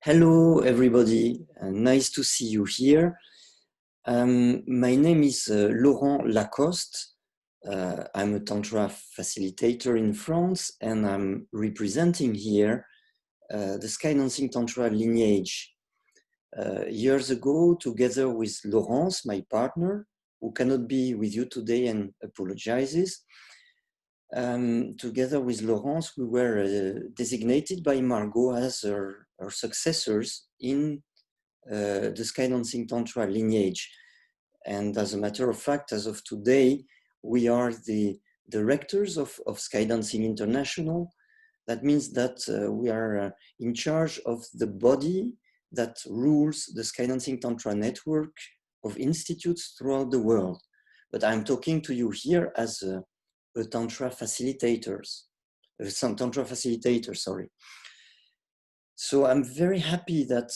Hello, everybody. Nice to see you here. My name is Laurent Lacoste. I'm a Tantra facilitator in France, and I'm representing here the Sky Dancing Tantra lineage. Years ago, together with Laurence, my partner, who cannot be with you today and apologizes, together with Laurence, we were designated by Margot as her successors in the Sky Dancing Tantra lineage. And as a matter of fact, as of today, we are the directors of Sky Dancing International. That means that we are in charge of the body that rules the Sky Dancing Tantra network of institutes throughout the world. But I'm talking to you here as a Tantra facilitators, some Tantra facilitator, sorry. So I'm very happy that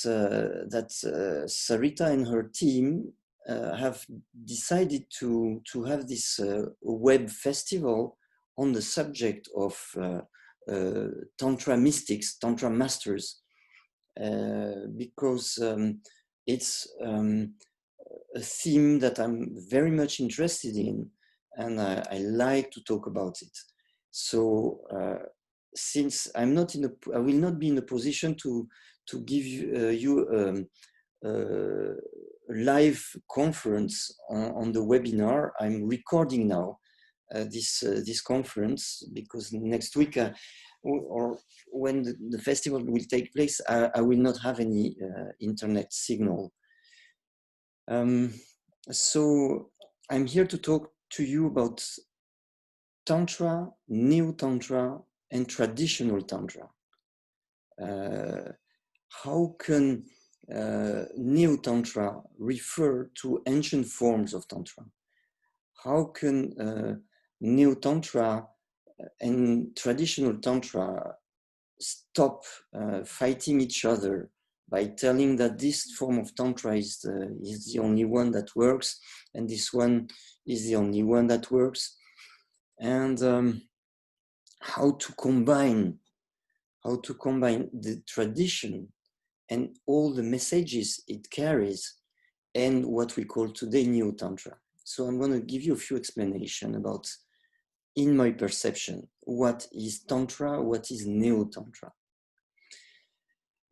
Sarita and her team have decided to have this web festival on the subject of Tantra mystics, Tantra masters, because it's a theme that I'm very much interested in, and I like to talk about it. So since I will not be in a position to give you a live conference on the webinar. I'm recording now this conference because next week or when the festival will take place, I will not have any internet signal. So I'm here to talk to you about Tantra, Neo-Tantra, and traditional Tantra. How can Neo-Tantra refer to ancient forms of Tantra? How can Neo-Tantra and traditional Tantra stop fighting each other by telling that this form of Tantra is the only one that works, and this one is the only one that works? And how to combine the tradition and all the messages it carries and what we call today Neo-Tantra. So I'm going to give you a few explanations about, in my perception, what is Tantra, what is Neo-Tantra.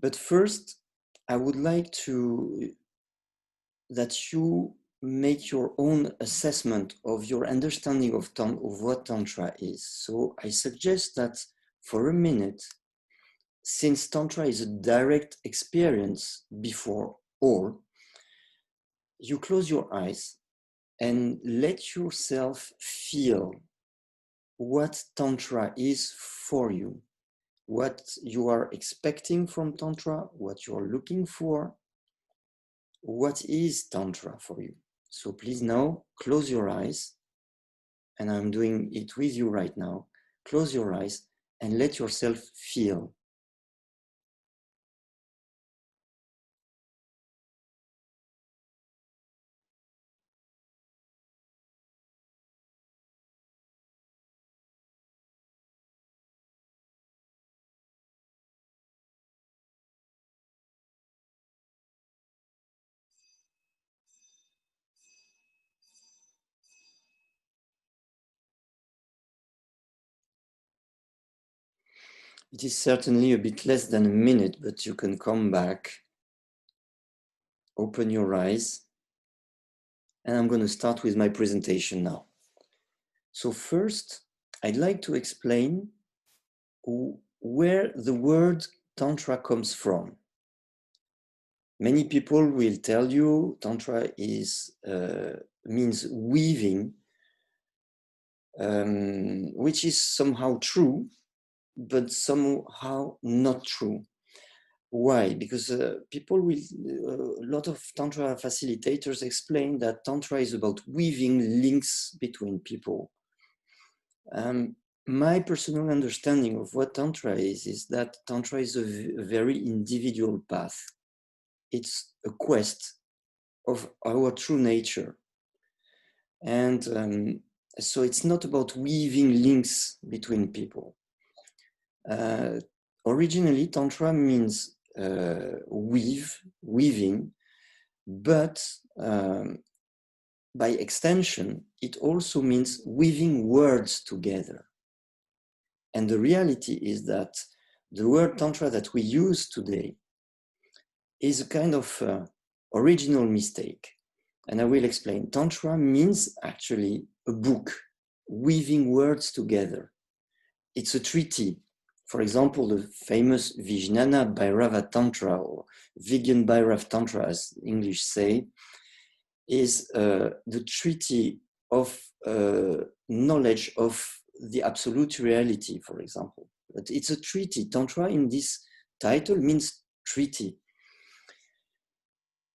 But first, I would like that you make your own assessment of your understanding of what Tantra is. So I suggest that for a minute, since Tantra is a direct experience before all, you close your eyes and let yourself feel what Tantra is for you, what you are expecting from Tantra, what you are looking for. What is Tantra for you? So please now close your eyes, and I'm doing it with you right now. Close your eyes and let yourself feel. It is certainly a bit less than a minute, but you can come back. Open your eyes. And I'm going to start with my presentation now. So first, I'd like to explain where the word Tantra comes from. Many people will tell you Tantra means weaving, which is somehow true, but somehow not true. Why? Because a lot of Tantra facilitators explain that Tantra is about weaving links between people. My personal understanding of what Tantra is that Tantra is a very individual path. It's a quest of our true nature. And so it's not about weaving links between people. Originally, Tantra means weaving, but by extension, it also means weaving words together. And the reality is that the word Tantra that we use today is a kind of original mistake. And I will explain. Tantra means actually a book, weaving words together. It's a treaty. For example, the famous Vijnana Bhairava Tantra, or Vigyan Bhairav Tantra, as English say, is the treaty of knowledge of the absolute reality, for example. But it's a treaty. Tantra in this title means treaty.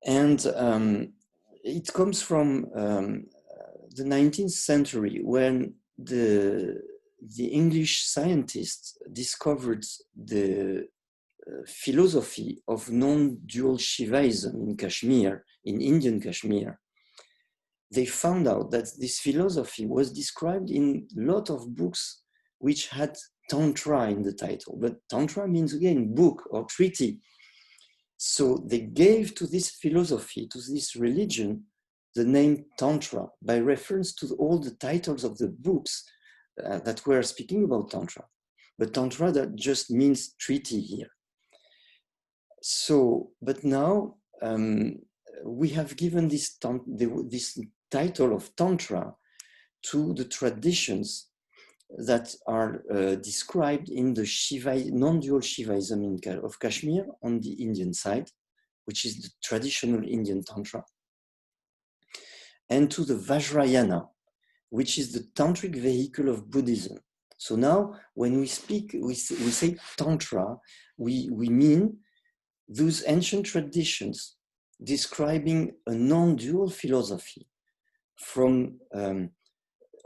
And it comes from the 19th century, when the English scientists discovered the philosophy of non-dual Shivaism in Kashmir, in Indian Kashmir. They found out that this philosophy was described in a lot of books which had Tantra in the title, but Tantra means again book or treaty. So they gave to this philosophy, to this religion, the name Tantra by reference to all the titles of the books that were speaking about Tantra. But Tantra, that just means treaty here. So, but now we have given this title of Tantra to the traditions that are described in the non-dual Shivaism of Kashmir on the Indian side, which is the traditional Indian Tantra, and to the Vajrayana, which is the tantric vehicle of Buddhism. So now, when we speak, we say Tantra, we mean those ancient traditions describing a non-dual philosophy from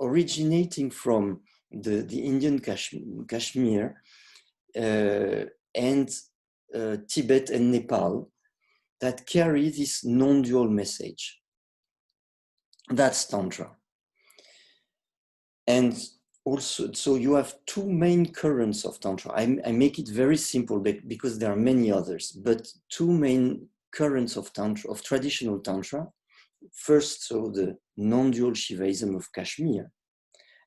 originating from the Indian Kashmir and Tibet and Nepal, that carry this non-dual message. That's Tantra. And also, so you have two main currents of Tantra. I make it very simple because there are many others, but two main currents of Tantra, of traditional Tantra. First, so the non-dual Shivaism of Kashmir,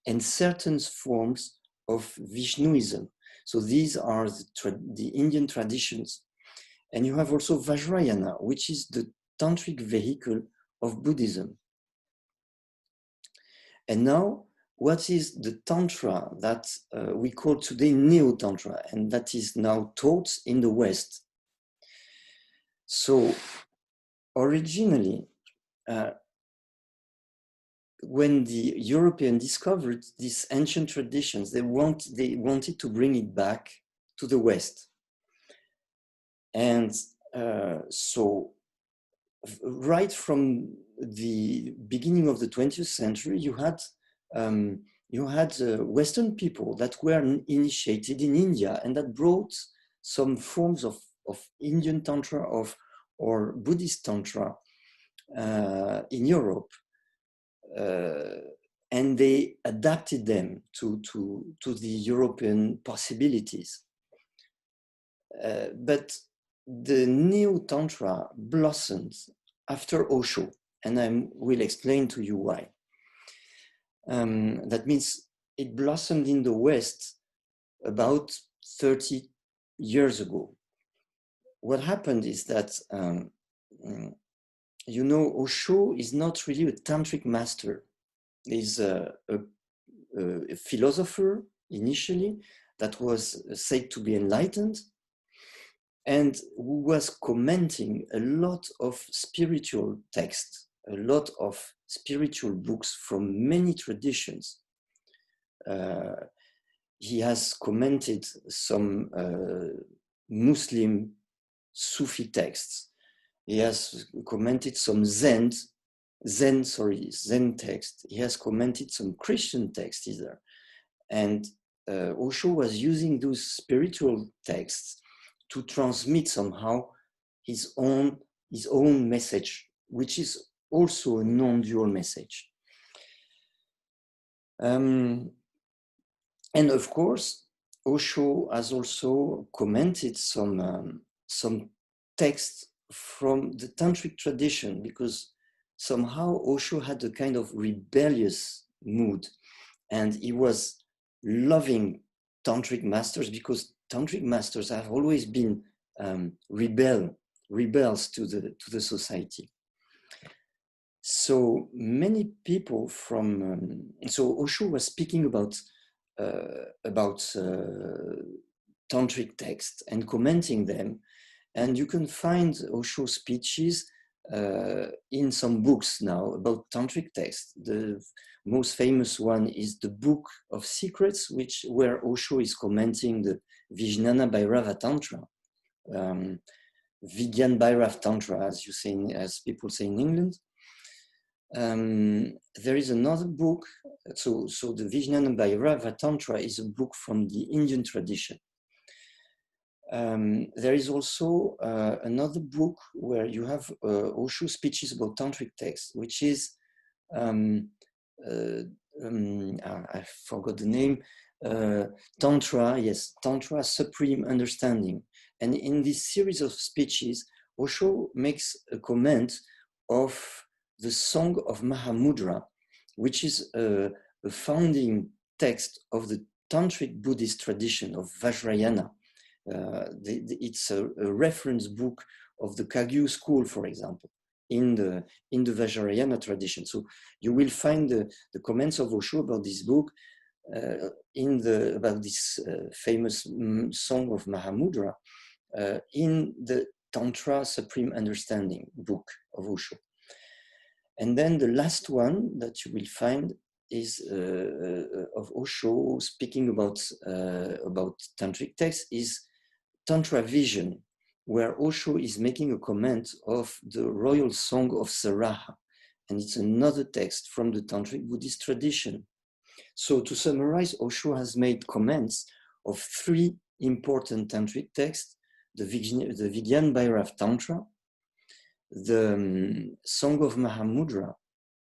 and certain forms of Vishnuism. So these are the Indian traditions. And you have also Vajrayana, which is the tantric vehicle of Buddhism. And now, what is the Tantra that we call today Neo-Tantra, and that is now taught in the West? So originally, when the European discovered these ancient traditions, they wanted to bring it back to the West. And so right from the beginning of the 20th century, you had Western people that were initiated in India, and that brought some forms of Indian Tantra or Buddhist Tantra in Europe. And they adapted them to the European possibilities. But the Neo-Tantra blossomed after Osho, and I will explain to you why. That means it blossomed in the West about 30 years ago. What happened is that, you know, Osho is not really a tantric master. He's a philosopher initially that was said to be enlightened, and who was commenting a lot of spiritual texts, a lot of spiritual books from many traditions. He has commented some Muslim Sufi texts. He has commented some Zen text. He has commented some Christian text either. And Osho was using those spiritual texts to transmit somehow his own message, which is also a non-dual message. And of course, Osho has also commented some some texts from the tantric tradition, because somehow Osho had a kind of rebellious mood, and he was loving tantric masters because tantric masters have always been rebels to the society. So many people from so Osho was speaking about tantric texts and commenting them, and you can find Osho speeches in some books now about tantric texts. The most famous one is the Book of Secrets, where Osho is commenting the Vijnana Bhairava Tantra, Vigyan Bhairav Tantra, as people say in England. There is another book. So the Vijnana Bhairava Tantra is a book from the Indian tradition. There is also another book where you have Osho speeches about tantric texts, which is I forgot the name. Tantra, yes, Tantra Supreme Understanding. And in this series of speeches, Osho makes a comment of the Song of Mahamudra, which is a founding text of the Tantric Buddhist tradition of Vajrayana. It's a reference book of the Kagyu school, for example, in the Vajrayana tradition. So you will find the comments of Osho about this book about this famous Song of Mahamudra in the Tantra Supreme Understanding book of Osho. And then the last one that you will find is of Osho speaking about tantric texts is Tantra Vision, where Osho is making a comment of the Royal Song of Saraha, and it's another text from the Tantric Buddhist tradition. So to summarize, Osho has made comments of three important tantric texts: the Vigyan Bhairav Tantra, the Song of Mahamudra,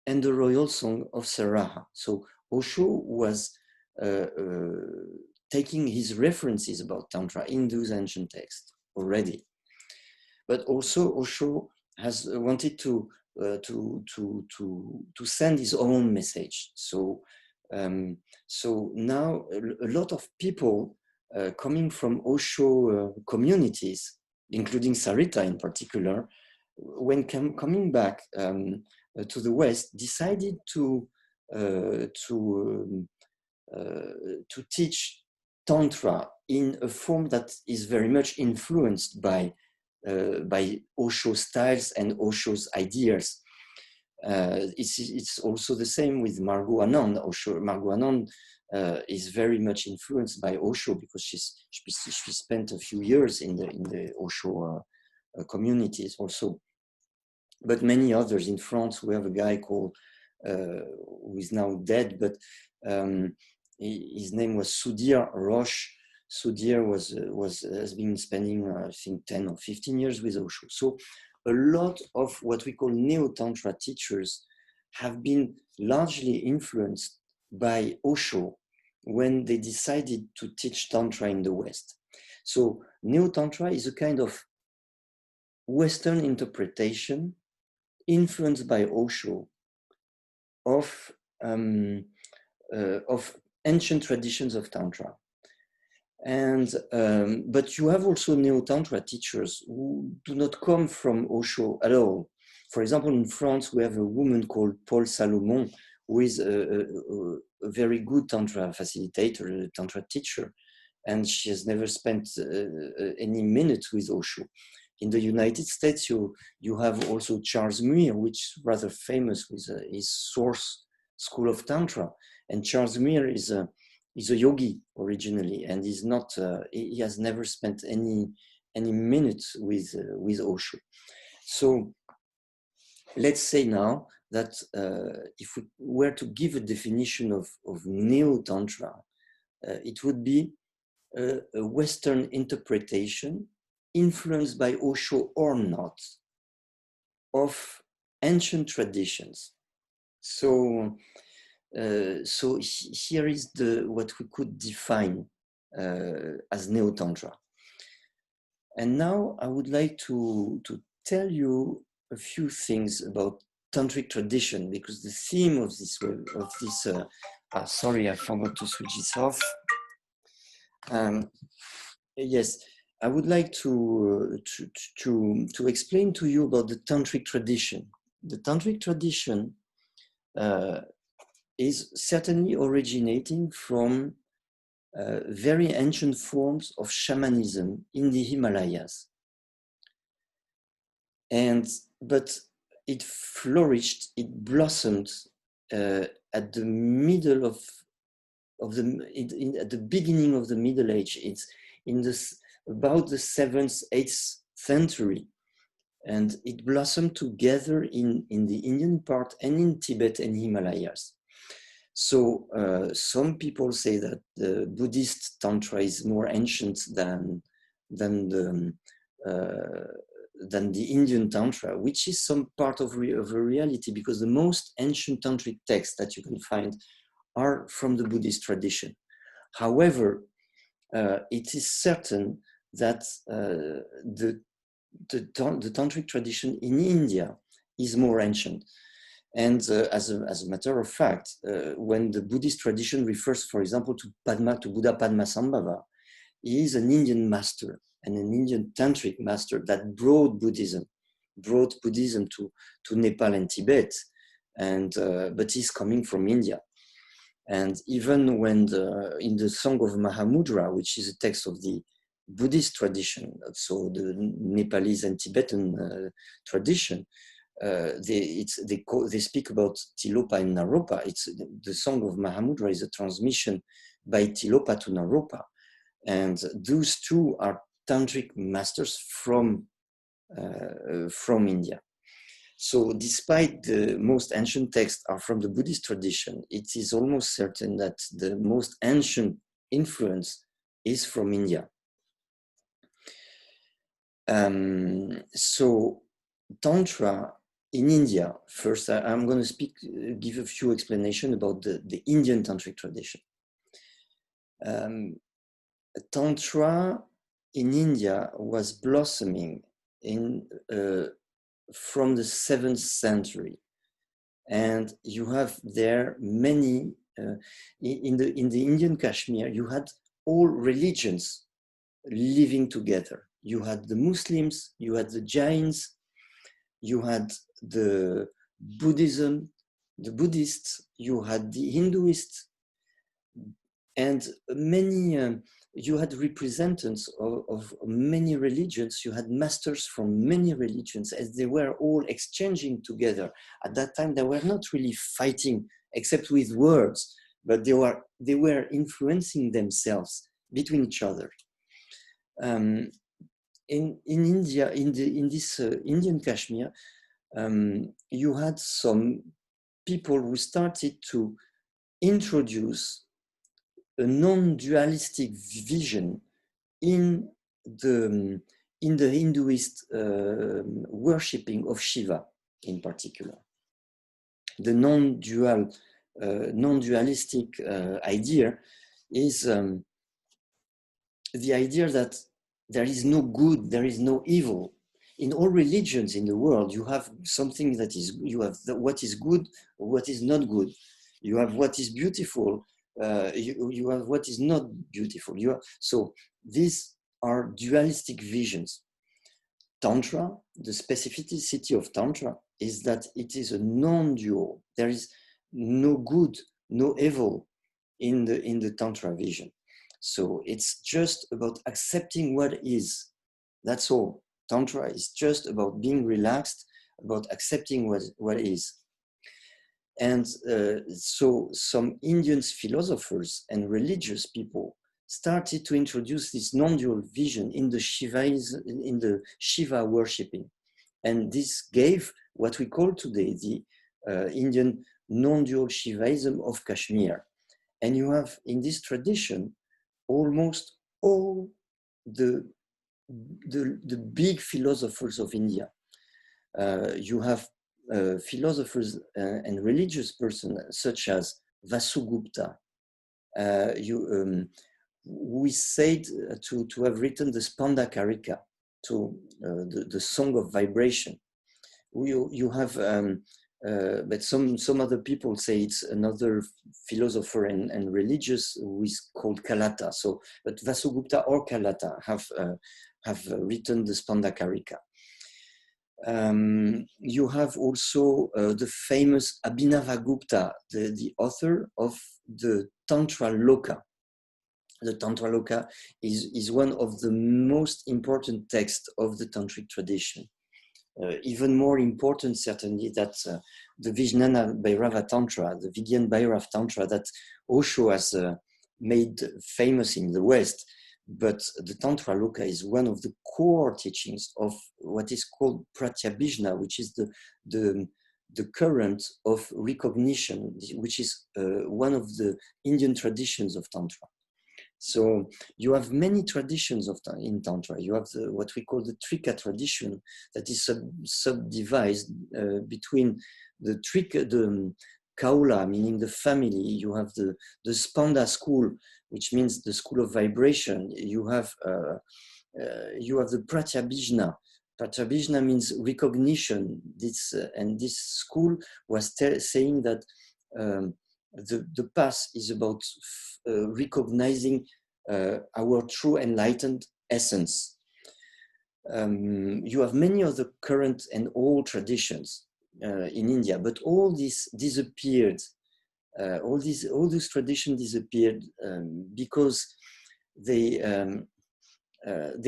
and the Royal Song of Saraha. So Osho was taking his references about Tantra in those ancient texts already. But also Osho has wanted to send his own message. So now a lot of people coming from Osho communities, including Sarita in particular, when coming back to the West, decided to teach Tantra in a form that is very much influenced by Osho styles and Osho's ideas. It's also the same with Margot Anand. Margot Anand is very much influenced by Osho because she spent a few years in the Osho communities also. But many others in France, we have a guy called who is now dead, but his name was Sudhir Roche. Sudhir has been spending I think 10 or 15 years with Osho. So a lot of what we call Neo-Tantra teachers have been largely influenced by Osho when they decided to teach Tantra in the West. So Neo-Tantra is a kind of Western interpretation influenced by Osho of ancient traditions of Tantra. And but you have also Neo-Tantra teachers who do not come from Osho at all. For example, in France, we have a woman called Paul Salomon, who is a very good Tantra facilitator, a Tantra teacher, and she has never spent any minutes with Osho. In the United States, you have also Charles Muir, which is rather famous with his Source School of Tantra. And Charles Muir is a yogi originally, and is not. He has never spent any minutes with Osho. So let's say now that if we were to give a definition of Neo-Tantra, it would be a Western interpretation influenced by Osho or not of ancient traditions. So here is what we could define as Neo-Tantra. And now I would like to tell you a few things about tantric tradition, because the theme of this sorry, I forgot to switch this off. Yes, I would like to explain to you about the tantric tradition. The tantric tradition is certainly originating from very ancient forms of shamanism in the Himalayas. But it flourished, it blossomed at the middle of at the beginning of the Middle Age. It's in about the 7th, 8th century, and it blossomed together in the Indian part and in Tibet and Himalayas. So some people say that the Buddhist Tantra is more ancient than the Indian Tantra, which is some part of a reality, because the most ancient tantric texts that you can find are from the Buddhist tradition. However, it is certain that the tantric tradition in India is more ancient. And as a matter of fact, when the Buddhist tradition refers, for example, to Buddha Padmasambhava, he is an Indian master and an Indian tantric master that brought Buddhism to Nepal and Tibet, and but he's coming from India. And even when in the Song of Mahamudra, which is a text of the Buddhist tradition, so the Nepalese and Tibetan tradition, they speak about Tilopa and Naropa. It's the Song of Mahamudra is a transmission by Tilopa to Naropa, and those two are tantric masters from India. So despite the most ancient texts are from the Buddhist tradition, it is almost certain that the most ancient influence is from India. So Tantra in India, first I'm going to give a few explanations about the Indian tantric tradition. Tantra in India was blossoming from the 7th century, and you have there many in the Indian Kashmir. You had all religions living together. You had the Muslims, you had the Jains, you had the Buddhism, the Buddhists, you had the Hinduists, and many. You had representatives of many religions. You had masters from many religions, as they were all exchanging together. At that time, they were not really fighting, except with words, but they were influencing themselves between each other. In India, in this Indian Kashmir, you had some people who started to introduce a non-dualistic vision in the Hinduist worshipping of Shiva in particular. The non-dualistic idea is the idea that there is no good, there is no evil. In all religions in the world, you have something that is, you have what is good, what is not good. You have what is beautiful, you have what is not beautiful. So these are dualistic visions. Tantra, the specificity of Tantra is that it is a non-dual. There is no good, no evil in the Tantra vision. So it's just about accepting what is. That's all. Tantra is just about being relaxed, about accepting what is. And so some Indian philosophers and religious people started to introduce this non-dual vision in the Shiva worshipping. And this gave what we call today the Indian non-dual Shivaism of Kashmir. And you have in this tradition almost all the big philosophers of India. You have philosophers and religious persons such as Vasugupta, who is said to have written the Spanda Karika. to the song of vibration. You have, but some other people say it's another philosopher and religious who is called Kalata. So, but Vasugupta or Kalata have written the Spandakarika. You have also the famous Abhinavagupta, the author of the Tantra Loka. The Tantra Loka is one of the most important texts of the Tantric tradition. Even more important, certainly, that the Vijnana Bhairava Tantra, the Vidyan Bhairav Tantra that Osho has made famous in the West. But the Tantra Loka is one of the core teachings of what is called Pratyabhijna, which is the current of recognition, which is one of the Indian traditions of Tantra. So you have many traditions in Tantra. You have what we call the Trika tradition that is subdivided between the Kaula, meaning the family. You have the Spanda school, which means the school of vibration. You have the Pratyabhijna. Pratyabhijna means recognition. And this school was saying that the path is about recognizing our true enlightened essence. You have many of the current and old traditions in India, but all this disappeared. All these traditions disappeared because they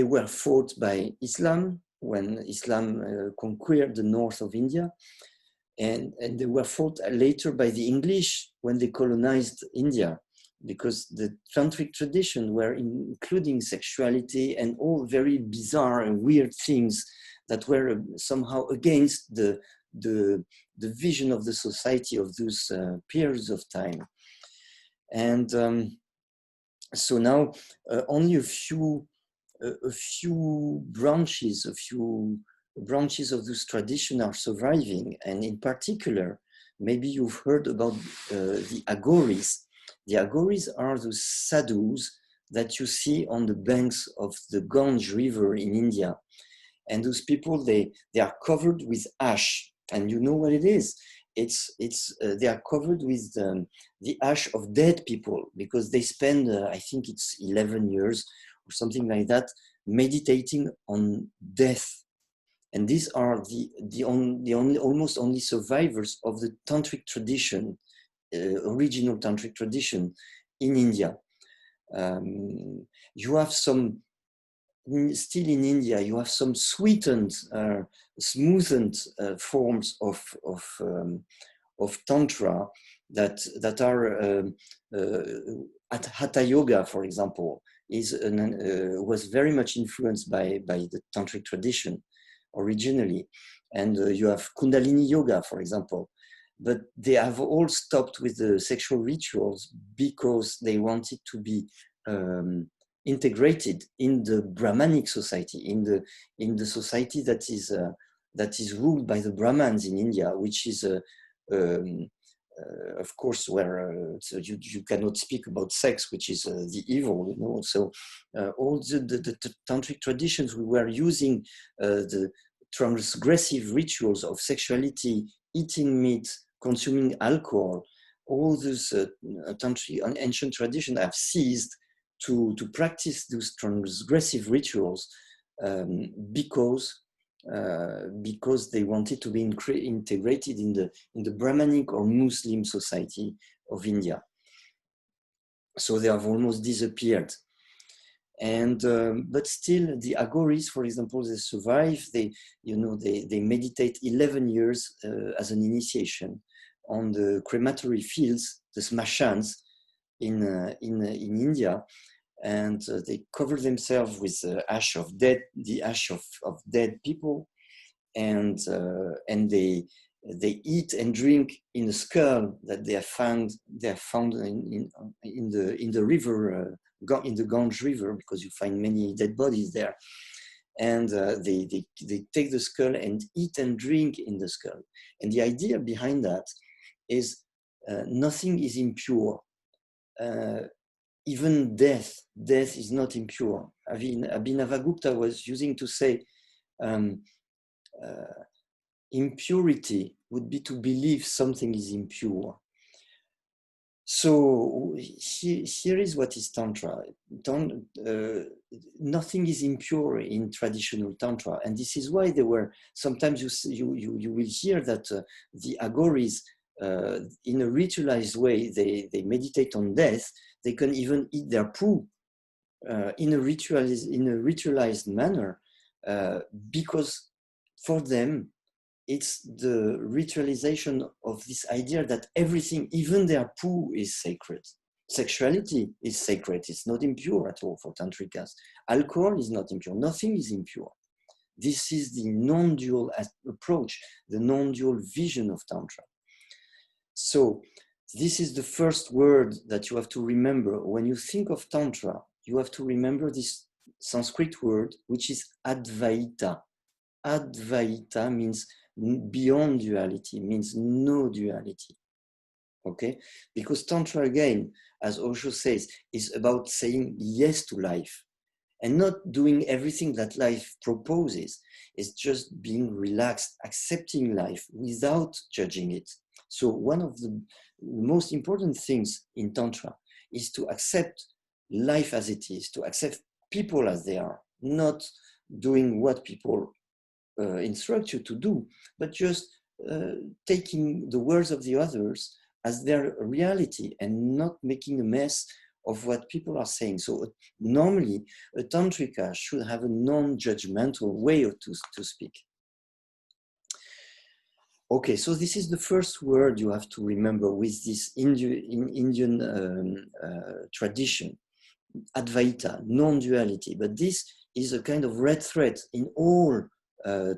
were fought by Islam when Islam conquered the north of India. And they were fought later by the English when they colonized India, because the tantric tradition were including sexuality and all very bizarre and weird things that were somehow against the vision of the society of those periods of time. And so now only a few branches of this tradition are surviving. And in particular, maybe you've heard about the Agoris. The Agoris are the sadhus that you see on the banks of the Ganges River in India. And those people, they are covered with ash. And you know what it is? They are covered with the ash of dead people, because they spend, I think it's 11 years or something like that, meditating on death. And these are the only almost only survivors of the tantric tradition, original tantric tradition in India. You have some still in India. You have some sweetened, smoothened forms of tantra that are at Hatha Yoga, for example, was very much influenced by the tantric tradition originally. And you have Kundalini Yoga, for example. But they have all stopped with the sexual rituals because they wanted to be integrated in the Brahmanic society, in the society that is ruled by the Brahmans in India, which is of course, where so you cannot speak about sex, which is the evil, you know. So all the tantric traditions, we were using the transgressive rituals of sexuality, eating meat, consuming alcohol. All those tantric ancient traditions have ceased to practice those transgressive rituals because they wanted to be integrated in the Brahmanic or Muslim society of India. So they have almost disappeared. And but still, the Agoris, for example, they survive. They meditate 11 years as an initiation on the crematory fields, the smashans in India. And they cover themselves with the ash of dead people, and they eat and drink in the skull that they have found in the river, in the Ganges River, because you find many dead bodies there. And they take the skull and eat and drink in the skull. And the idea behind that is nothing is impure. even death is not impure. Abhinavagupta was using to say um, impurity would be to believe something is impure. So here is what is Tantra. Nothing is impure in traditional Tantra. And this is why there were, sometimes you will hear that the Agoris, in a ritualized way, they meditate on death. They can even eat their poo in a ritualized manner, because for them, it's the ritualization of this idea that everything, even their poo, is sacred. Sexuality is sacred. It's not impure at all for Tantrikas. Alcohol is not impure. Nothing is impure. This is the non-dual approach, the non-dual vision of Tantra. So this is the first word that you have to remember. When you think of Tantra, you have to remember this Sanskrit word, which is Advaita. Advaita means beyond duality, means no duality. Okay? Because Tantra, again, as Osho says, is about saying yes to life and not doing everything that life proposes. It's just being relaxed, accepting life without judging it. So one of the most important things in Tantra is to accept life as it is, to accept people as they are, not doing what people instruct you to do, but just taking the words of the others as their reality and not making a mess of what people are saying. So normally a Tantrika should have a non-judgmental way to speak. Okay, so this is the first word you have to remember with this Indian tradition, Advaita, non-duality. But this is a kind of red thread in all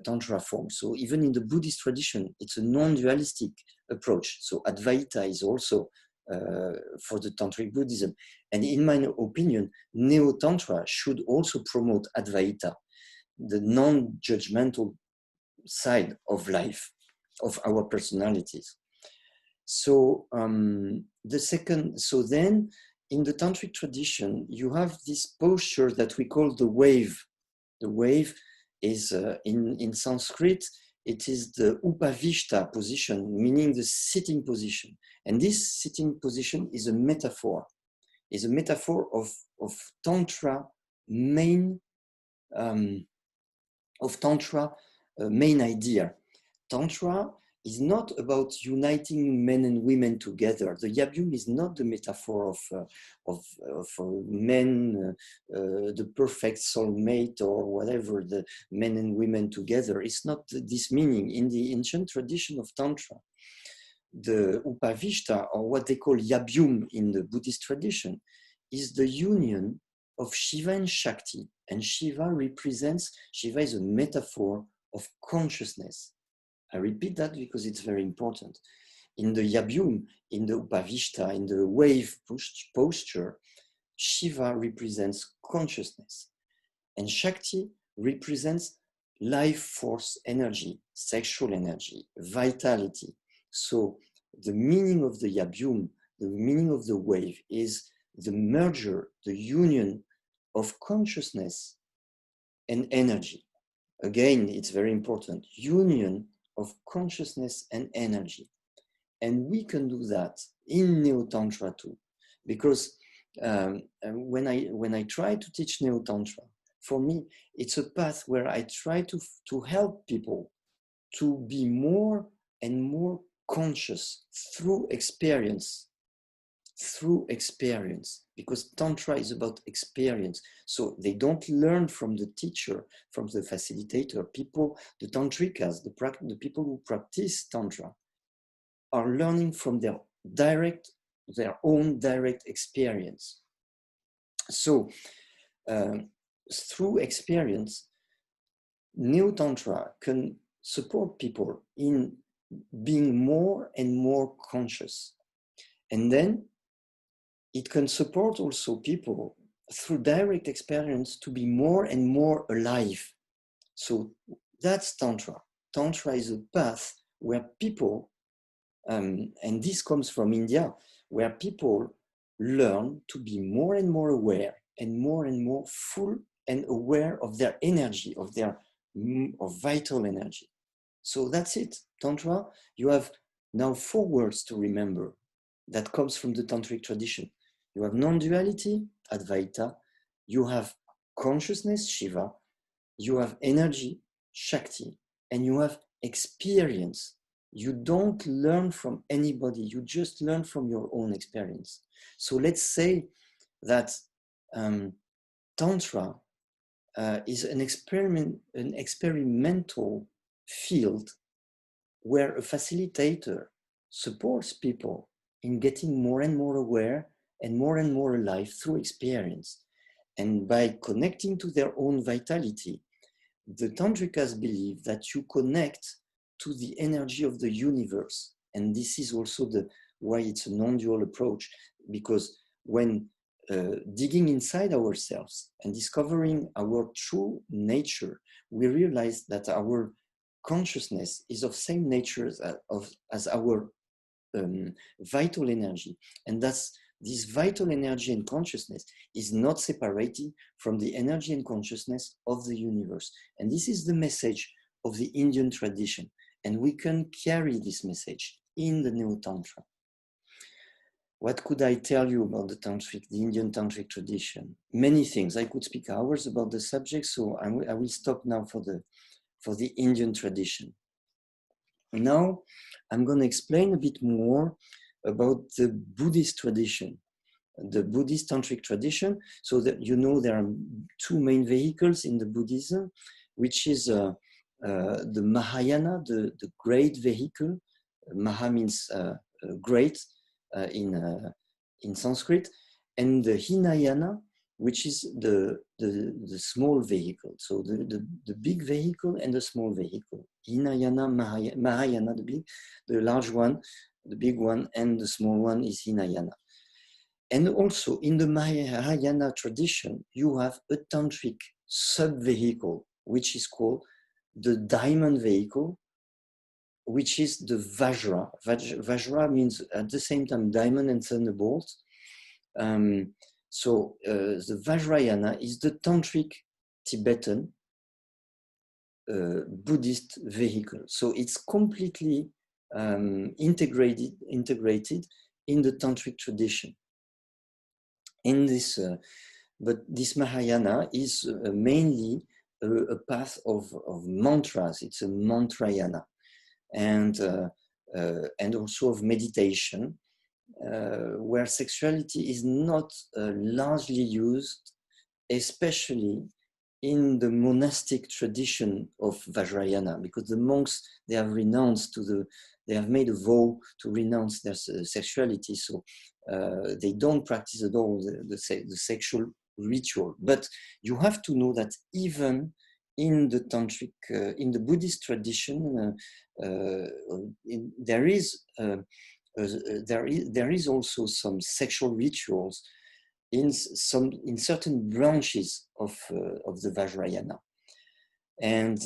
Tantra forms. So even in the Buddhist tradition, it's a non-dualistic approach. So Advaita is also for the Tantric Buddhism. And in my opinion, Neo-Tantra should also promote Advaita, the non-judgmental side of life, of our personalities. So then in the Tantric tradition, you have this posture that we call the wave. The wave is in Sanskrit, it is the Upavishta position, meaning the sitting position. And this sitting position is a metaphor of Tantra main main idea. Tantra is not about uniting men and women together. The Yabum is not the metaphor of men, the perfect soulmate or whatever, the men and women together. It's not this meaning. In the ancient tradition of Tantra, the Upavishta, or what they call Yabum in the Buddhist tradition, is the union of Shiva and Shakti. And Shiva is a metaphor of consciousness. I repeat that because it's very important. In the Yabum, in the Upavishta, in the wave posture, Shiva represents consciousness. And Shakti represents life force energy, sexual energy, vitality. So the meaning of the Yabum, the meaning of the wave is the merger, the union of consciousness and energy. Again, it's very important. Union of consciousness and energy. And we can do that in Neo-Tantra too. Because when I try to teach Neo-Tantra, for me, it's a path where I try to help people to be more and more conscious through experience, because Tantra is about experience. So they don't learn from the teacher, from the facilitator. The Tantrikas, the people who practice Tantra, are learning from their own direct experience. So through experience, Neo-Tantra can support people in being more and more conscious. And then it can support also people through direct experience to be more and more alive. So that's Tantra. Tantra is a path where people, and this comes from India, where people learn to be more and more aware and more full and aware of their energy, of their of vital energy. So that's it. Tantra, you have now 4 words to remember that comes from the tantric tradition. You have non-duality, Advaita. You have consciousness, Shiva. You have energy, Shakti. And you have experience. You don't learn from anybody. You just learn from your own experience. So let's say that Tantra is an experimental field where a facilitator supports people in getting more and more aware and more alive through experience. And by connecting to their own vitality, the Tantrikas believe that you connect to the energy of the universe. And this is also why it's a non-dual approach, because when digging inside ourselves and discovering our true nature, we realize that our consciousness is of same nature as our vital energy. And thus, this vital energy and consciousness is not separated from the energy and consciousness of the universe. And this is the message of the Indian tradition. And we can carry this message in the Neo-Tantra. What could I tell you about the Indian Tantric tradition? Many things. I could speak hours about the subject, so I will stop now for the Indian tradition. Now, I'm going to explain a bit more about the Buddhist tradition, the Buddhist Tantric tradition. So that you know there are 2 main vehicles in the Buddhism, which is the Mahayana, the great vehicle. Maha means great in Sanskrit, and the Hinayana, which is the small vehicle. So the big vehicle and the small vehicle. Hinayana, Mahayana, the large one, the big one, and the small one is Hinayana. And also in the Mahayana tradition, you have a tantric sub-vehicle, which is called the diamond vehicle, which is the Vajra. Vajra means at the same time diamond and thunderbolt. So the Vajrayana is the tantric Tibetan Buddhist vehicle. So it's completely integrated in the tantric tradition. In this, but this Mahayana is mainly a path of mantras. It's a mantrayana, and also of meditation, where sexuality is not largely used, especially in the monastic tradition of Vajrayana, because the monks, they have made a vow to renounce their sexuality, so they don't practice at all the sexual ritual. But you have to know that even in the tantric, in the Buddhist tradition, there is also some sexual rituals in certain branches of the Vajrayana, and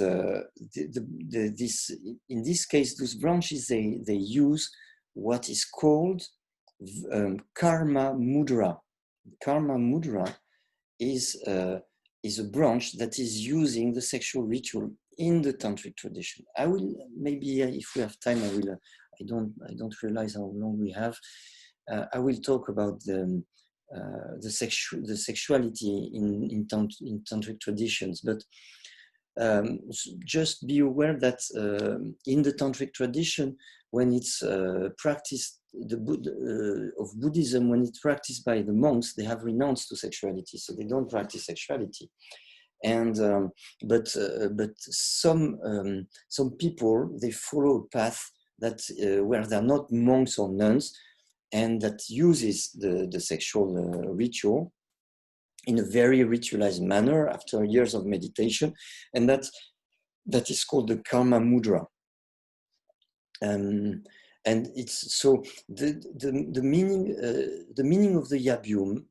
in this case, those branches they use what is called karma mudra. Karma mudra is a branch that is using the sexual ritual in the tantric tradition. I will maybe, if we have time, I don't realize how long we have. I will talk about the sexuality in tantric traditions, but just be aware that in the tantric tradition, when it's practiced, of Buddhism, when it's practiced by the monks, they have renounced to sexuality, so they don't practice sexuality. And but some people, they follow a path that where they're not monks or nuns, and that uses the sexual ritual in a very ritualized manner after years of meditation, and that is called the karma mudra. And it's so the meaning of the yabum,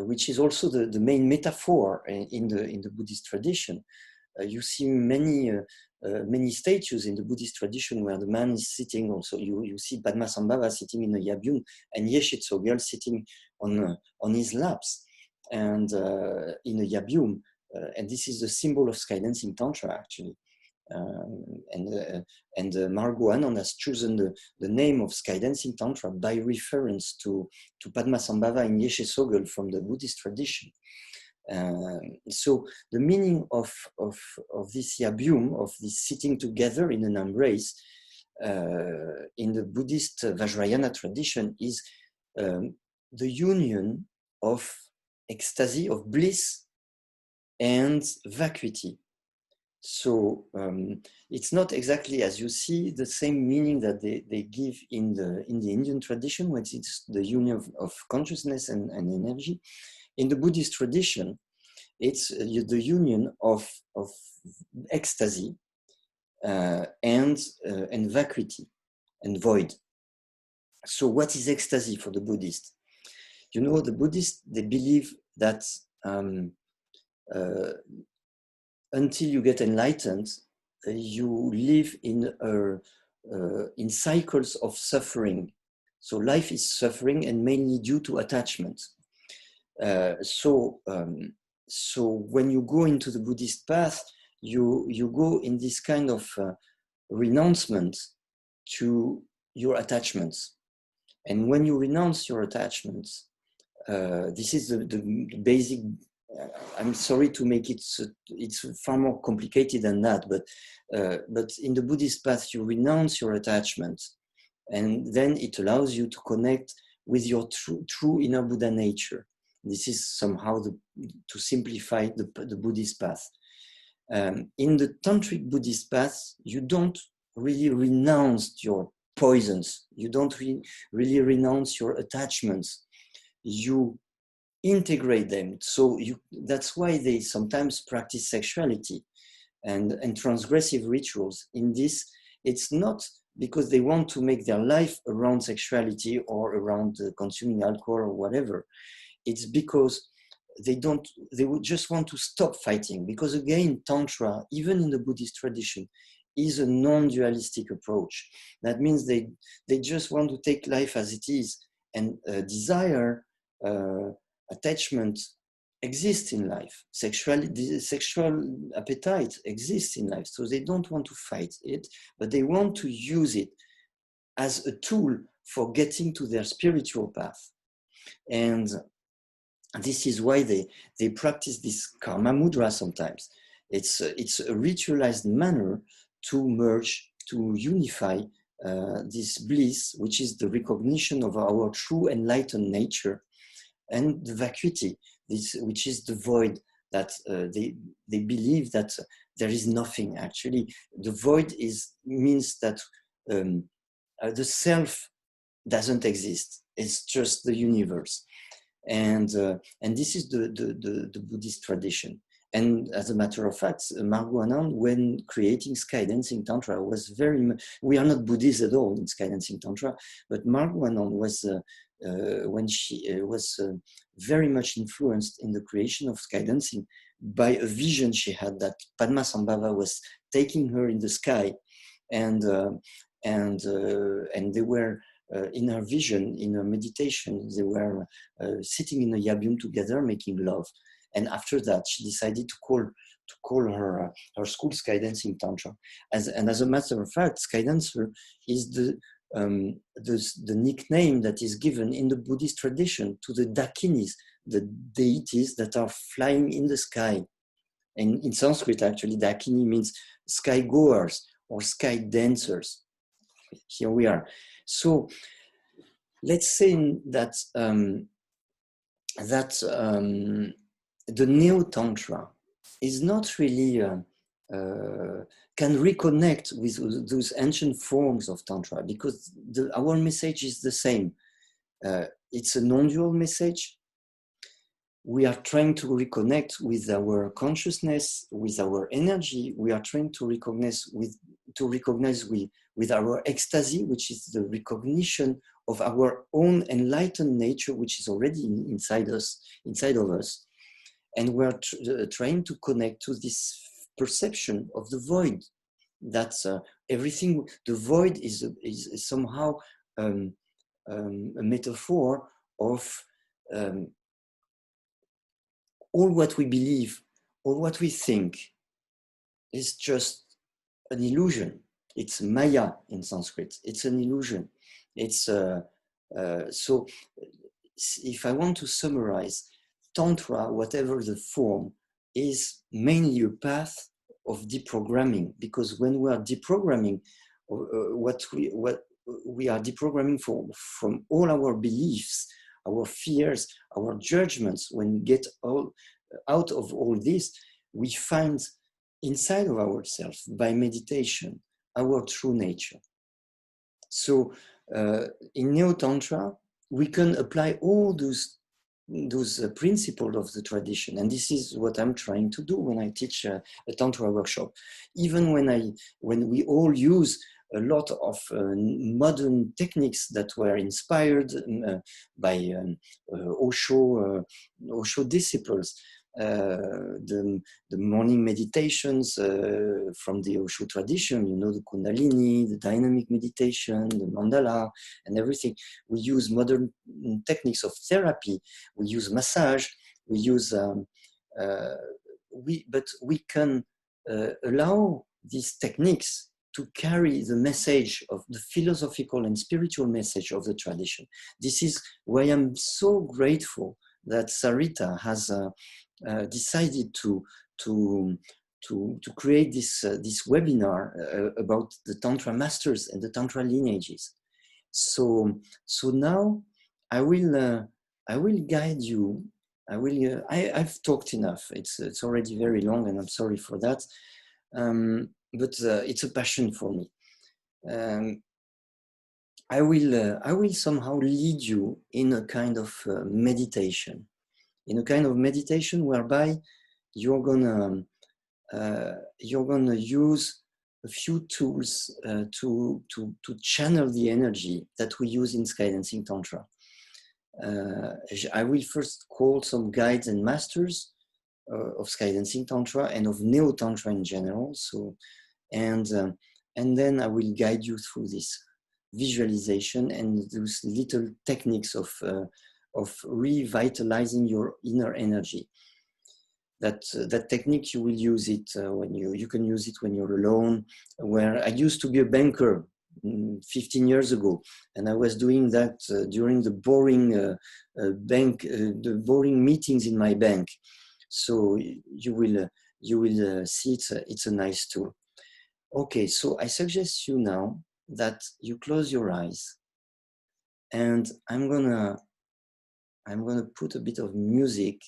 which is also the main metaphor in the Buddhist tradition. You see many many statues in the Buddhist tradition where the man is sitting. Also, you see Padmasambhava sitting in a yabum and Yeshe Tsogyal sitting on his laps and in a yabum. And this is the symbol of sky dancing tantra, actually. Margot Anand has chosen the name of sky dancing tantra by reference to Padmasambhava in Yeshe Tsogyal from the Buddhist tradition. So the meaning of this yabum, of this sitting together in an embrace, in the Buddhist Vajrayana tradition, is the union of ecstasy, of bliss, and vacuity. So it's not exactly, as you see, the same meaning that they give in the Indian tradition, which is the union of consciousness and energy. In the Buddhist tradition, it's the union of ecstasy and vacuity and void. So what is ecstasy for the Buddhist? You know, the Buddhists, they believe that until you get enlightened, you live in cycles of suffering. So life is suffering, and mainly due to attachment. So when you go into the Buddhist path, you go in this kind of renouncement to your attachments. And when you renounce your attachments, this is the basic. I'm sorry to make it. It's far more complicated than that. But in the Buddhist path, you renounce your attachments, and then it allows you to connect with your true inner Buddha nature. This is somehow to simplify the Buddhist path. In the Tantric Buddhist path, you don't really renounce your poisons. You don't really renounce your attachments. You integrate them. So that's why they sometimes practice sexuality and transgressive rituals. In this, it's not because they want to make their life around sexuality or around consuming alcohol or whatever. It's because they would just want to stop fighting. Because again, Tantra, even in the Buddhist tradition, is a non-dualistic approach. That means they just want to take life as it is, and desire, attachment exists in life. Sexual appetite exists in life. So they don't want to fight it, but they want to use it as a tool for getting to their spiritual path. And this is why they practice this karma mudra sometimes. It's a ritualized manner to merge, to unify this bliss, which is the recognition of our true enlightened nature, and the vacuity, which is the void that they believe that there is nothing actually. The void means that the self doesn't exist. It's just the universe. And this is the Buddhist tradition. And as a matter of fact, Margot Anand, when creating Sky Dancing Tantra, was we are not Buddhists at all in Sky Dancing Tantra, but Margot Anand was, when she was very much influenced in the creation of Sky Dancing by a vision she had that Padmasambhava was taking her in the sky, and they were in her vision, in her meditation, they were sitting in a yabum together making love. And after that, she decided to call her school Sky Dancing Tantra. As a matter of fact, Sky Dancer is the nickname that is given in the Buddhist tradition to the Dakinis, the deities that are flying in the sky. And in Sanskrit, actually, Dakini means sky goers or sky dancers. Here we are. So let's say that the Neo-Tantra is not really can reconnect with those ancient forms of Tantra, because our message is the same. It's a non-dual message. We are trying to reconnect with our consciousness, with our energy. We are trying to recognize with our ecstasy, which is the recognition of our own enlightened nature, which is already inside of us. And we're trying to connect to this perception of the void, That's everything. The void is somehow a metaphor of all what we believe, all what we think is just an illusion. It's Maya in Sanskrit. It's an illusion. It's so. If I want to summarize, Tantra, whatever the form, is mainly a path of deprogramming, because when we are deprogramming, what we are deprogramming from all our beliefs, our fears, our judgments, when we get out of all this, we find inside of ourselves, by meditation, our true nature. So in Neo-Tantra, we can apply all those principles of the tradition. And this is what I'm trying to do when I teach a Tantra workshop. Even when we all use a lot of modern techniques that were inspired by Osho disciples, the morning meditations from the Osho tradition, you know, the Kundalini, the dynamic meditation, the mandala, and everything. We use modern techniques of therapy. We use massage. We use, but we can allow these techniques to carry the message of the philosophical and spiritual message of the tradition. This is why I'm so grateful that Sarita has decided to create this webinar about the Tantra masters and the Tantra lineages. So now I will guide you. I've talked enough. It's already very long, and I'm sorry for that. But it's a passion for me. I will somehow lead you in a kind of meditation, whereby you're gonna use a few tools to channel the energy that we use in Skydancing Tantra. I will first call some guides and masters of Skydancing Tantra and of Neo-Tantra in general. So, and then I will guide you through this visualization and those little techniques of revitalizing your inner energy. That technique, you will use it when you can use it when you're alone. Where I used to be a banker 15 years ago, and I was doing that during the boring the boring meetings in my bank. So you will see it's a nice tool. Okay, so I suggest you now that you close your eyes, and I'm gonna put a bit of music.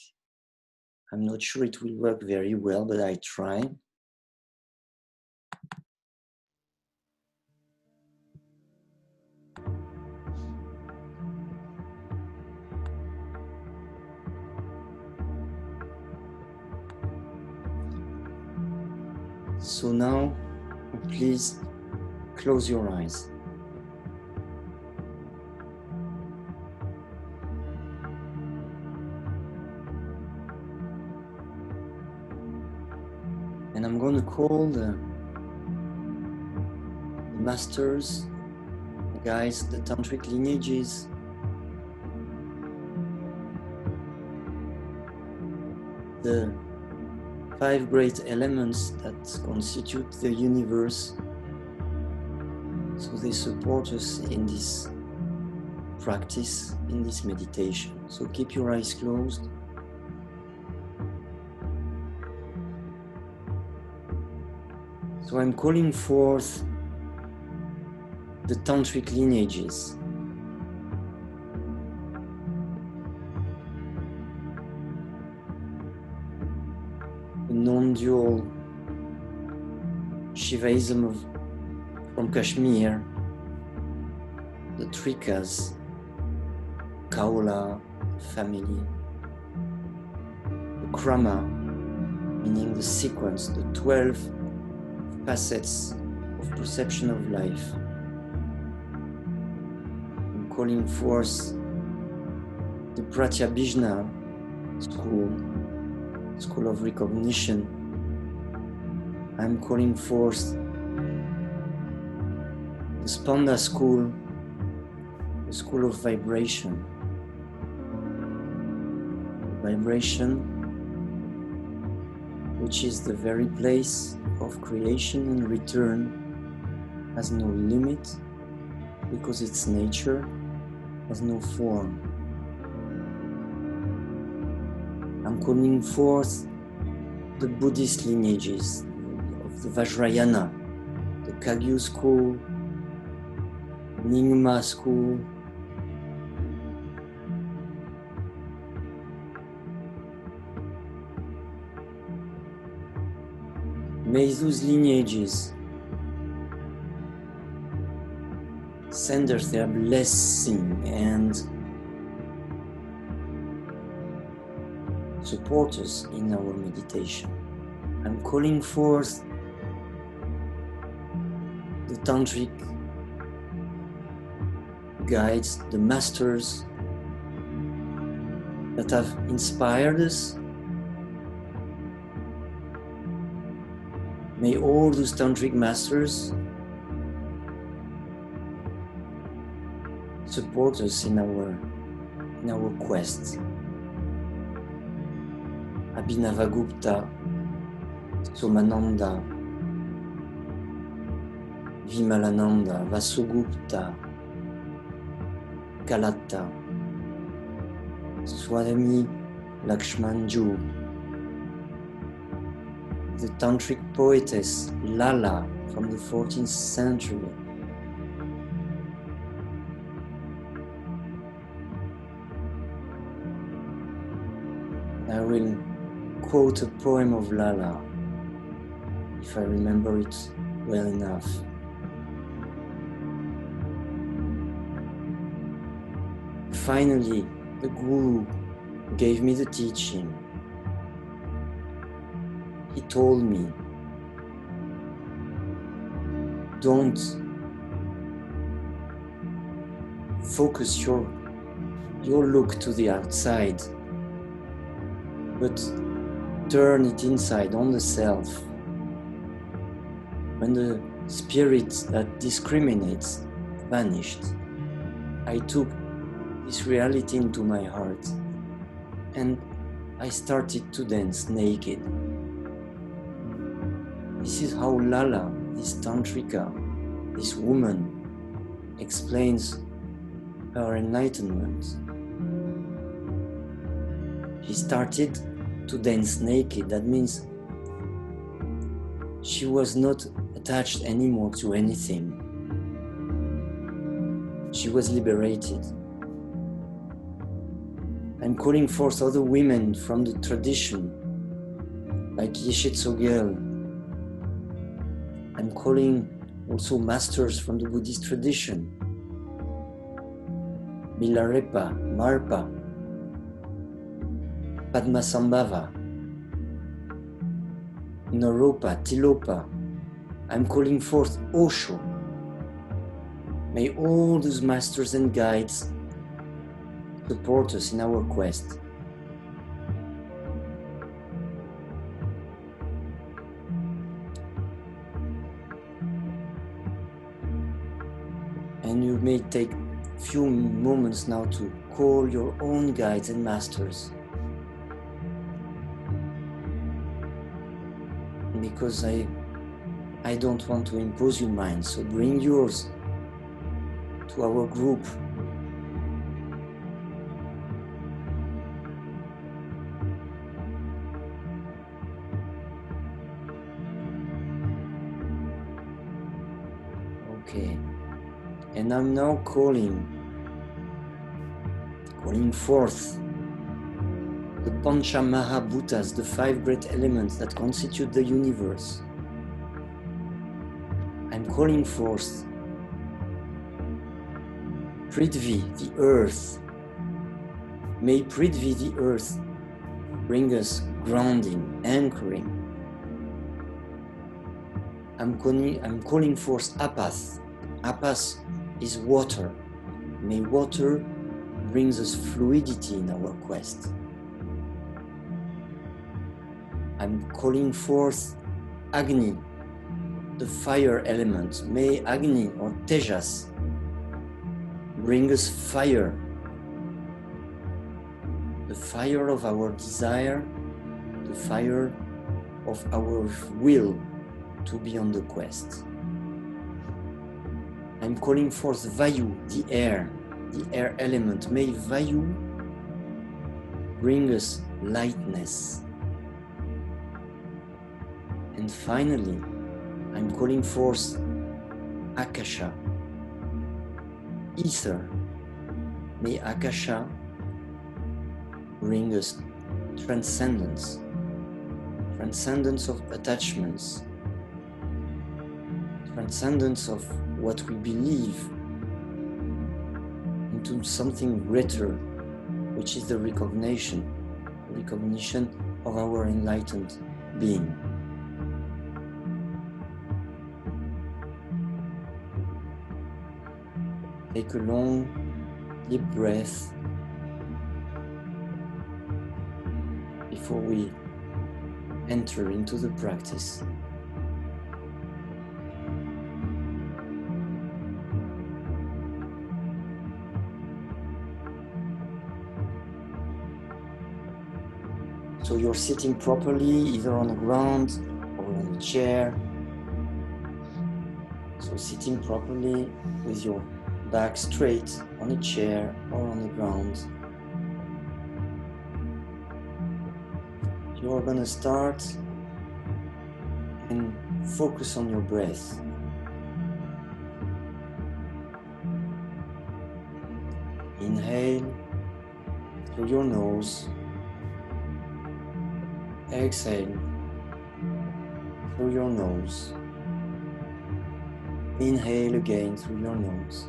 I'm not sure it will work very well, but I try. So now, please close your eyes. And I'm going to call the masters, the guys, the tantric lineages, the 5 great elements that constitute the universe. So they support us in this practice, in this meditation. So keep your eyes closed. So I'm calling forth the tantric lineages. The non-dual Shivaism from Kashmir, the Trikas, Kaula family, the Krama, meaning the sequence, the 12 facets of perception of life. I'm calling forth the Pratyabhijna school of recognition. I'm calling forth the Spanda school, the school of vibration. Vibration, which is the very place of creation and return, has no limit because its nature has no form. I'm calling forth the Buddhist lineages of the Vajrayana, the Kagyu school, Nyingma school, may those lineages send us their blessing and support us in our meditation. I'm calling forth the tantric guides, the masters that have inspired us. May all those tantric masters support us in our quest. Abhinavagupta, Somananda, Vimalananda, Vasugupta, Kalata, Swami Lakshmanju, the tantric poetess Lala from the 14th century. I will quote a poem of Lala, if I remember it well enough. Finally, the Guru gave me the teaching. He told me, don't focus your look to the outside, but turn it inside on the self. When the spirit that discriminates vanished, I took this reality into my heart and I started to dance naked. This is how Lala, this tantrika, this woman, explains her enlightenment. She started to dance naked. That means she was not attached anymore to anything. She was liberated. I'm calling forth other women from the tradition, like Yeshe Tsogel. I'm calling also masters from the Buddhist tradition, Milarepa, Marpa, Padmasambhava, Naropa, Tilopa. I'm calling forth Osho. May all those masters and guides support us in our quest. And you may take a few moments now to call your own guides and masters. Because I don't want to impose you mine, so bring yours to our group. Okay, and I'm now calling forth the Pancha Mahabhutas, the 5 great elements that constitute the universe. I'm calling forth Prithvi, the earth. May Prithvi, the earth, bring us grounding, anchoring. I'm calling forth Apath. Apath is water. May water brings us fluidity in our quest. I'm calling forth Agni, the fire element. May Agni or Tejas bring us fire, the fire of our desire, the fire of our will to be on the quest. I'm calling forth Vayu, the air element. May Vayu bring us lightness. And finally, I'm calling forth Akasha, ether. May Akasha bring us transcendence, transcendence of attachments, transcendence of what we believe into something greater, which is the recognition of our enlightened being. Take a long, deep breath before we enter into the practice. So you're sitting properly, either on the ground or on a chair. So sitting properly with your back straight on a chair or on the ground. You are going to start and focus on your breath. Inhale through your nose. Exhale through your nose. Inhale again through your nose.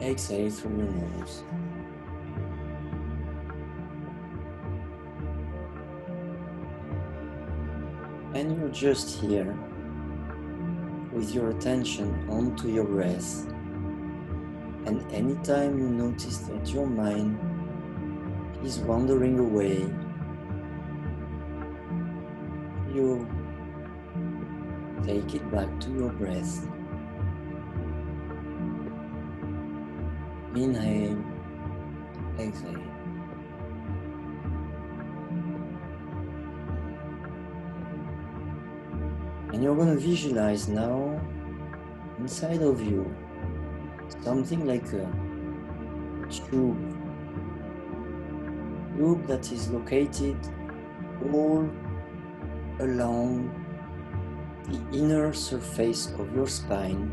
Exhale through your nose. And you're just here with your attention onto your breath. And anytime you notice that your mind is wandering away, you take it back to your breath. Inhale, exhale. And you're going to visualize now inside of you something like a tube that is located all along the inner surface of your spine,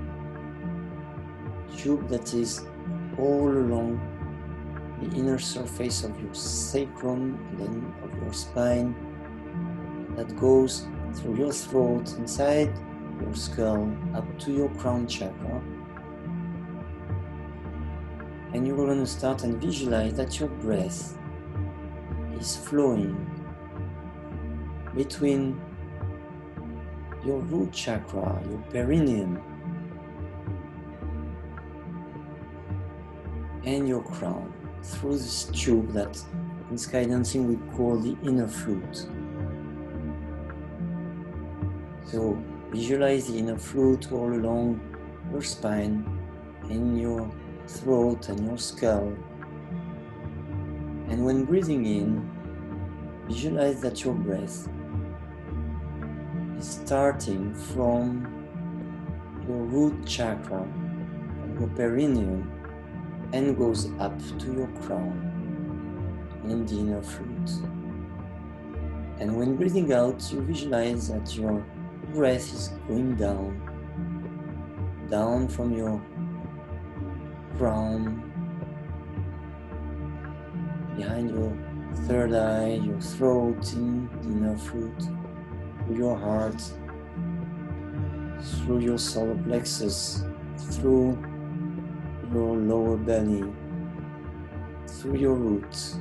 tube that is all along the inner surface of your sacrum and then of your spine, that goes through your throat, inside your skull, up to your crown chakra. And you're going to start and visualize that your breath is flowing between your root chakra, your perineum, and your crown, through this tube that in skydancing we call the inner flute. So visualize the inner flute all along your spine, in your throat and your skull. And when breathing in, visualize that your breath is starting from your root chakra, your perineum, and goes up to your crown in the inner flute. And when breathing out, you visualize that your breath is going down from your crown, behind your third eye, your throat, in the inner flute, through your heart, through your solar plexus, through your lower belly, through your roots.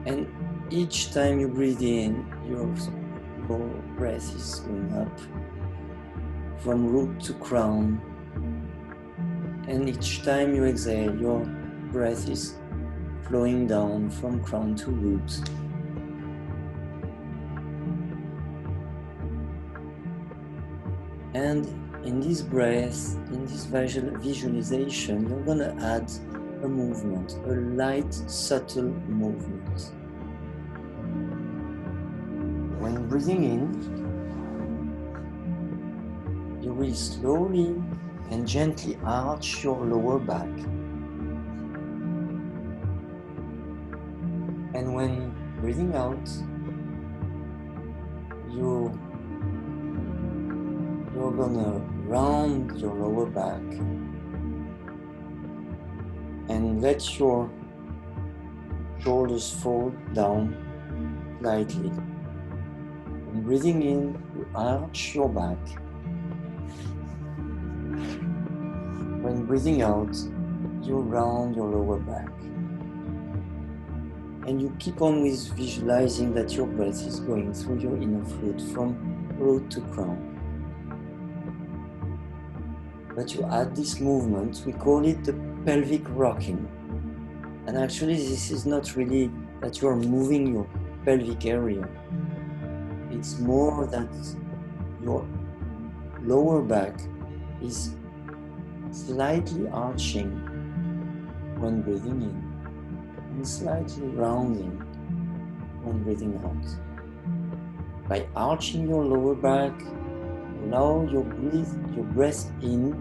And each time you breathe in, your breath is going up from root to crown. And each time you exhale, your breath is flowing down from crown to root. And in this breath, in this visualization, you're going to add a movement, a light, subtle movement. When breathing in, you will slowly and gently arch your lower back. And when breathing out, you're gonna round your lower back and let your shoulders fall down slightly. When breathing in, you arch your back. When breathing out, you round your lower back. And you keep on with visualizing that your breath is going through your inner fluid from root to crown. But you add this movement, we call it the pelvic rocking. And actually this is not really that you are moving your pelvic area. It's more that your lower back is slightly arching when breathing in and slightly rounding when breathing out. By arching your lower back, allow your breath in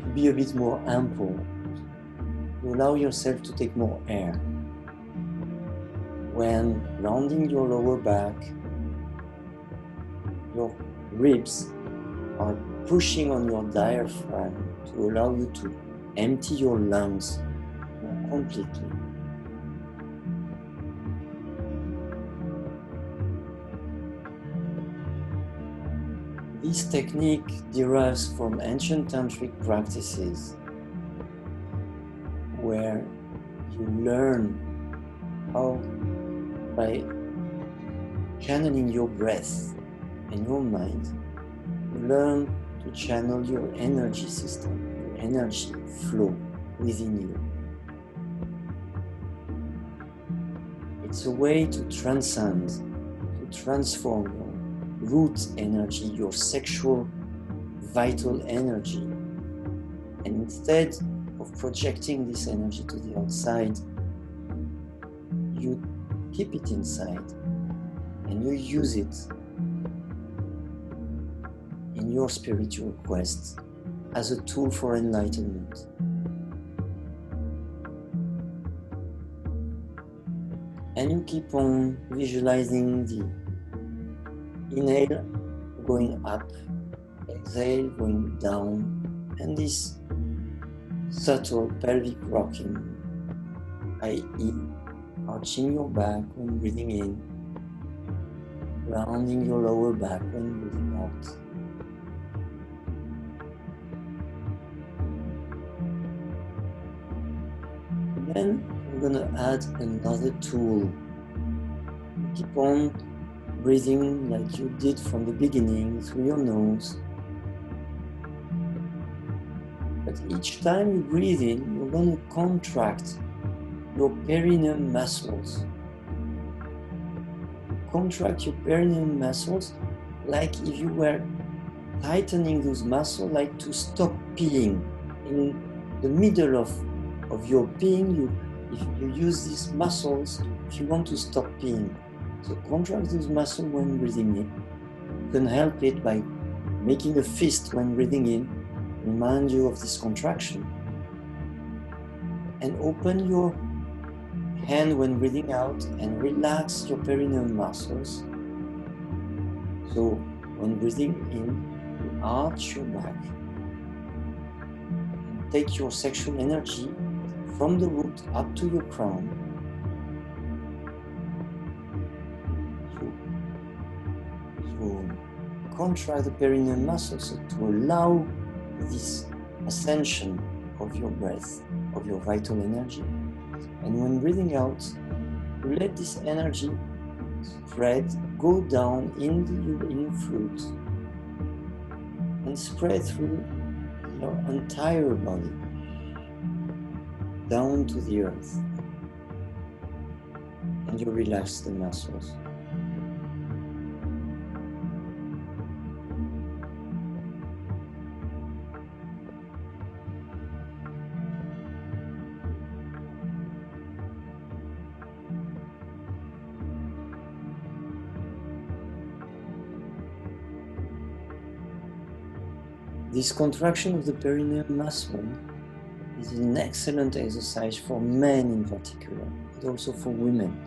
to be a bit more ample. You allow yourself to take more air. When rounding your lower back, your ribs are pushing on your diaphragm to allow you to empty your lungs more completely. This technique derives from ancient tantric practices where you learn how, by channeling your breath and your mind, you learn to channel your energy system, your energy flow within you. It's a way to transcend, to transform your root energy, your sexual vital energy. And instead of projecting this energy to the outside, you keep it inside and you use it in your spiritual quest as a tool for enlightenment. And you keep on visualizing the inhale going up, exhale going down, and this subtle pelvic rocking, i.e. arching your back when breathing in, rounding your lower back when breathing out. And then we're going to add another tool. Keep on breathing like you did from the beginning through your nose. But each time you breathe in, you're going to contract your perineum muscles. Contract your perineum muscles like if you were tightening those muscles, like to stop peeing. In the middle of your peeing, if you use these muscles, if you want to stop peeing. So contract those muscles when breathing in. You can help it by making a fist when breathing in, remind you of this contraction. And open your hand when breathing out and relax your perineum muscles. So when breathing in, you arch your back and take your sexual energy from the root up to your crown. Contract the perineum muscles to allow this ascension of your breath, of your vital energy. And when breathing out, you let this energy spread, go down into your inner fluid and spread through your entire body, down to the earth. And you relax the muscles. This contraction of the perineum muscle is an excellent exercise for men in particular, but also for women.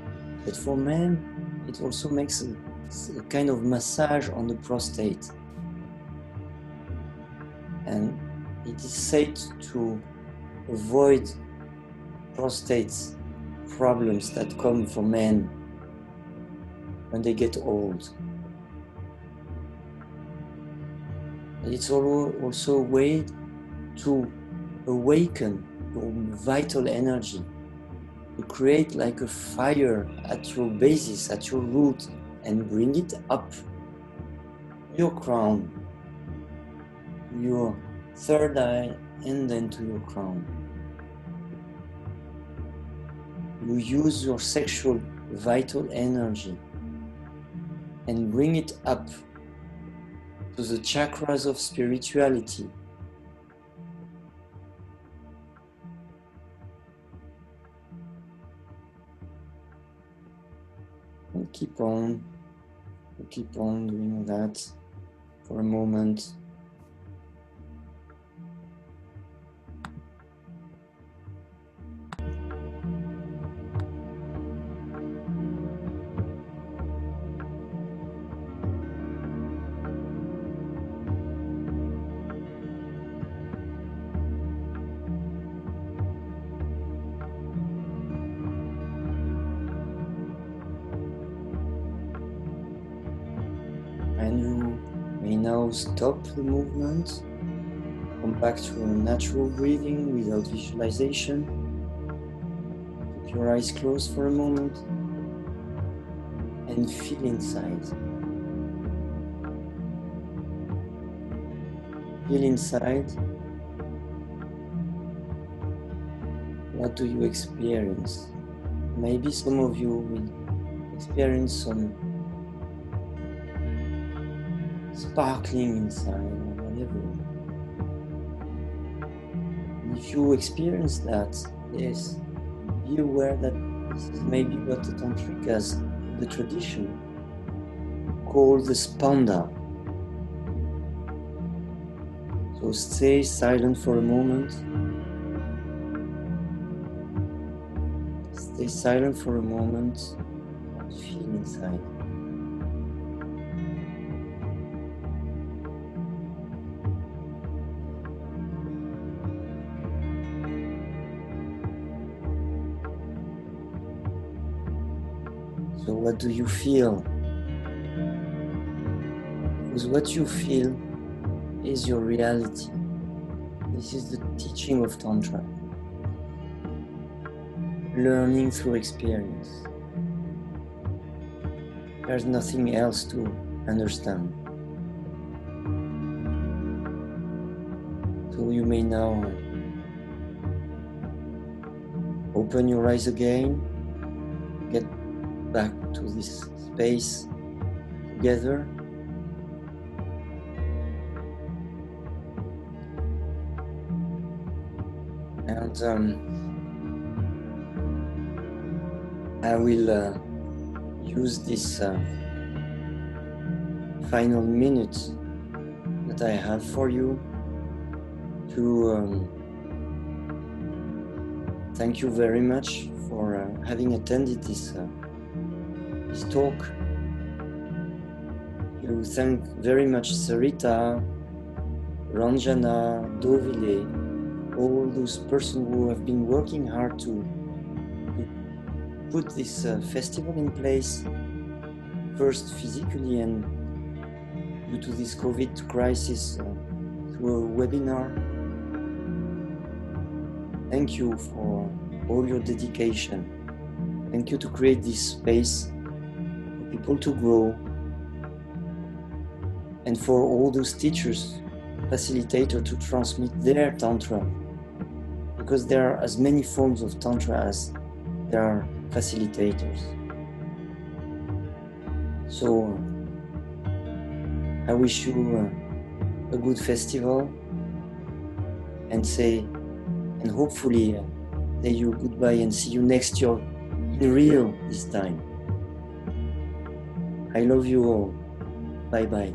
But for men, it also makes a kind of massage on the prostate. And it is said to avoid prostate problems that come for men when they get old. It's also a way to awaken your vital energy, to create like a fire at your basis, at your root, and bring it up your crown, your third eye, and then to your crown. You use your sexual vital energy and bring it up to the chakras of spirituality. And keep on doing that for a moment. And you may now stop the movement, come back to a natural breathing without visualization. Keep your eyes closed for a moment and feel inside. Feel inside. What do you experience? Maybe some of you will experience some sparkling inside or whatever. And if you experience that, yes, be aware that this is maybe what the Tantrikas, the tradition, call the spanda. So stay silent for a moment. Stay silent for a moment and feel inside. So what do you feel? Because what you feel is your reality. This is the teaching of Tantra. Learning through experience. There's nothing else to understand. So you may now open your eyes again, get back to this space together. And I will use this final minute that I have for you to thank you very much for having attended this talk. You thank very much Sarita, Ranjana, Dovile, all those persons who have been working hard to put this festival in place, first physically and due to this COVID crisis through a webinar. Thank you for all your dedication. Thank you to create this space for people to grow, and for all those teachers, facilitators to transmit their Tantra, because there are as many forms of Tantra as there are facilitators. So I wish you a good festival, and hopefully say you goodbye and see you next year in real this time. I love you all. Bye bye.